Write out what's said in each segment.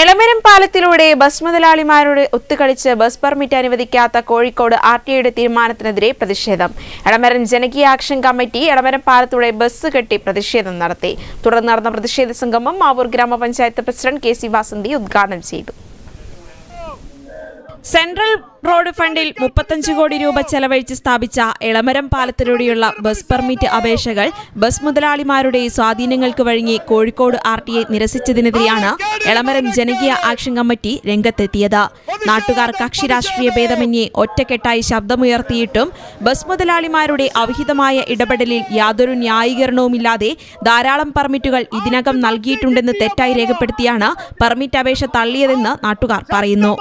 എളമരം പാലത്തിലൂടെ ബസ് മുതലാളിമാരോട് ഒത്തുകളിച്ച് ബസ് പെർമിറ്റ് അനുവദിക്കാത്ത കോഴിക്കോട് ആർടിഐയുടെ തീരുമാനത്തിനെതിരെ പ്രതിഷേധം. എളമരം ജനകീയ ആക്ഷൻ കമ്മിറ്റി എളമരം പാലത്തൂടെ ബസ് കെട്ടി പ്രതിഷേധം നടത്തി. തുടർന്ന് നടന്ന പ്രതിഷേധ സംഗമം മാവൂർ ഗ്രാമപഞ്ചായത്ത് പ്രസിഡന്റ് കെ.സി. വാസന്തി ഉദ്ഘാടനം ചെയ്തു. സെൻട്രൽ റോഡ് ഫണ്ടിൽ 35 കോടി രൂപ ചെലവഴിച്ച് സ്ഥാപിച്ച എളമരം പാലത്തിലൂടെയുള്ള ബസ് പെർമിറ്റ് അപേക്ഷകൾ ബസ് മുതലാളിമാരുടെ സ്വാധീനങ്ങൾക്ക് വഴങ്ങി കോഴിക്കോട് ആർടിഐ നിരസിച്ചതിനെതിരെയാണ് എളമരം ജനകീയ ആക്ഷൻ കമ്മിറ്റി രംഗത്തെത്തിയത്. നാട്ടുകാർ കക്ഷി രാഷ്ട്രീയ ഭേദമന്യേ ഒറ്റക്കെട്ടായി ശബ്ദമുയർത്തിയിട്ടും ബസ് മുതലാളിമാരുടെ അവിഹിതമായ ഇടപെടലിൽ യാതൊരു ന്യായീകരണവുമില്ലാതെ ധാരാളം പെർമിറ്റുകൾ ഇതിനകം നൽകിയിട്ടുണ്ടെന്ന് തെറ്റായി രേഖപ്പെടുത്തിയാണ് പെർമിറ്റ് അപേക്ഷ തള്ളിയതെന്ന് നാട്ടുകാർ പറയുന്നു.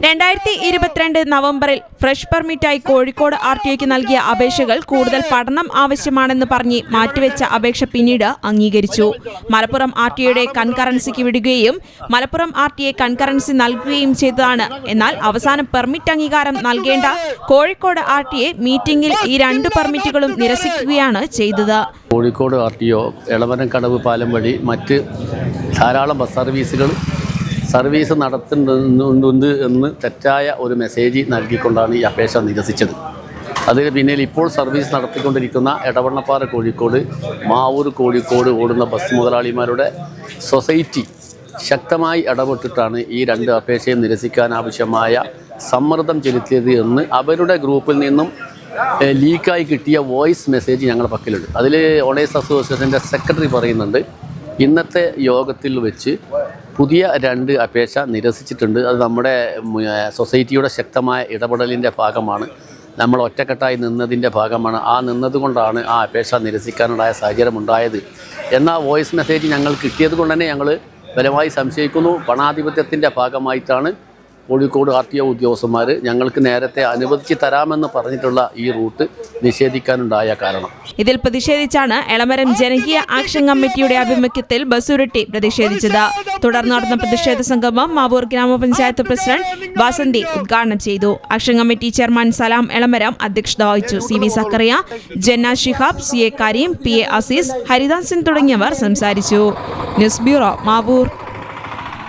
2022 നവംബറിൽ ഫ്രഷ് പെർമിറ്റായി കോഴിക്കോട് ആർടിഐക്ക് നൽകിയ അപേക്ഷകൾ കൂടുതൽ പഠനം ആവശ്യമാണെന്ന് പറഞ്ഞ് മാറ്റിവെച്ച അപേക്ഷ പിന്നീട് അംഗീകരിച്ചു. മലപ്പുറം ആർടിഐയുടെ കൺകറൻസിക്ക് വിടുകയും മലപ്പുറം ആർടിഐ കൺകറൻസി നൽകുകയും ചെയ്തതാണ്. എന്നാൽ അവസാനം പെർമിറ്റ് അംഗീകാരം നൽകേണ്ട കോഴിക്കോട് ആർടിഐ മീറ്റിംഗിൽ ഈ 2 പെർമിറ്റുകളും നിരസിക്കുകയാണ് ചെയ്തത്. കോഴിക്കോട് ആർടിഒ എളമരം കടവ് പാലം വഴി മറ്റ് ധാരാളം ബസ് സർവീസ് നടത്തുന്നുണ്ട് എന്ന് തെറ്റായ ഒരു മെസ്സേജ് നൽകിക്കൊണ്ടാണ് ഈ അപേക്ഷ നിരസിച്ചത്. അതിന് പിന്നിൽ ഇപ്പോൾ സർവീസ് നടത്തിക്കൊണ്ടിരിക്കുന്ന എടവണ്ണപ്പാറ കോഴിക്കോട്, മാവൂർ കോഴിക്കോട് ഓടുന്ന ബസ് മുതലാളിമാരുടെ സൊസൈറ്റി ശക്തമായി ഇടപെട്ടിട്ടാണ് ഈ 2 അപേക്ഷയും നിരസിക്കാനാവശ്യമായ സമ്മർദ്ദം ചെലുത്തിയത് എന്ന് അവരുടെ ഗ്രൂപ്പിൽ നിന്നും ലീക്കായി കിട്ടിയ വോയിസ് മെസ്സേജ് ഞങ്ങളുടെ പക്കലുണ്ട്. അതിൽ ഓണേഴ്സ് അസോസിയേഷൻ്റെ സെക്രട്ടറി പറയുന്നുണ്ട്, ഇന്നത്തെ യോഗത്തിൽ വെച്ച് പുതിയ 2 അപേക്ഷ നിരസിച്ചിട്ടുണ്ട്. അത് നമ്മുടെ സൊസൈറ്റിയുടെ ശക്തമായ ഇടപെടലിൻ്റെ ഭാഗമാണ്. നമ്മൾ ഒറ്റക്കെട്ടായി നിന്നതിൻ്റെ ഭാഗമാണ്. നിന്നതുകൊണ്ടാണ് ആ അപേക്ഷ നിരസിക്കാനുണ്ടായ സാഹചര്യമുണ്ടായത് എന്ന വോയിസ് മെസ്സേജ് ഞങ്ങൾ കിട്ടിയത് കൊണ്ട് തന്നെ ഞങ്ങൾ ബലമായി സംശയിക്കുന്നു. പണാധിപത്യത്തിൻ്റെ ഭാഗമായിട്ടാണ് കോഴിക്കോട് ആർടിഒ ഉദ്യോഗസ്ഥന്മാർ ഞങ്ങൾക്ക് നേരത്തെ അനുവദിച്ച് തരാമെന്ന് പറഞ്ഞിട്ടുള്ള ഈ റൂട്ട് നിഷേധിക്കാനുണ്ടായ കാരണം. ഇതിൽ പ്രതിഷേധിച്ചാണ് എളമരം ജനകീയ ആക്ഷൻ കമ്മിറ്റിയുടെ ആഭിമുഖ്യത്തിൽ ബസ് ഉരുട്ടി പ്രതിഷേധിച്ചത്. തുടർന്ന് നടന്ന പ്രതിഷേധ സംഗമം മാവൂർ ഗ്രാമപഞ്ചായത്ത് പ്രസിഡന്റ് വാസന്തി ഉദ്ഘാടനം ചെയ്തു. ആക്ഷൻ കമ്മിറ്റി ചെയർമാൻ സലാം എളമരം അധ്യക്ഷത വഹിച്ചു. CB സക്കറിയ, ജന്ന ഷിഹാബ്, CA കരീം, PA അസീസ്, ഹരിദാസൻ തുടങ്ങിയവർ സംസാരിച്ചു. News bureau, Mavoor.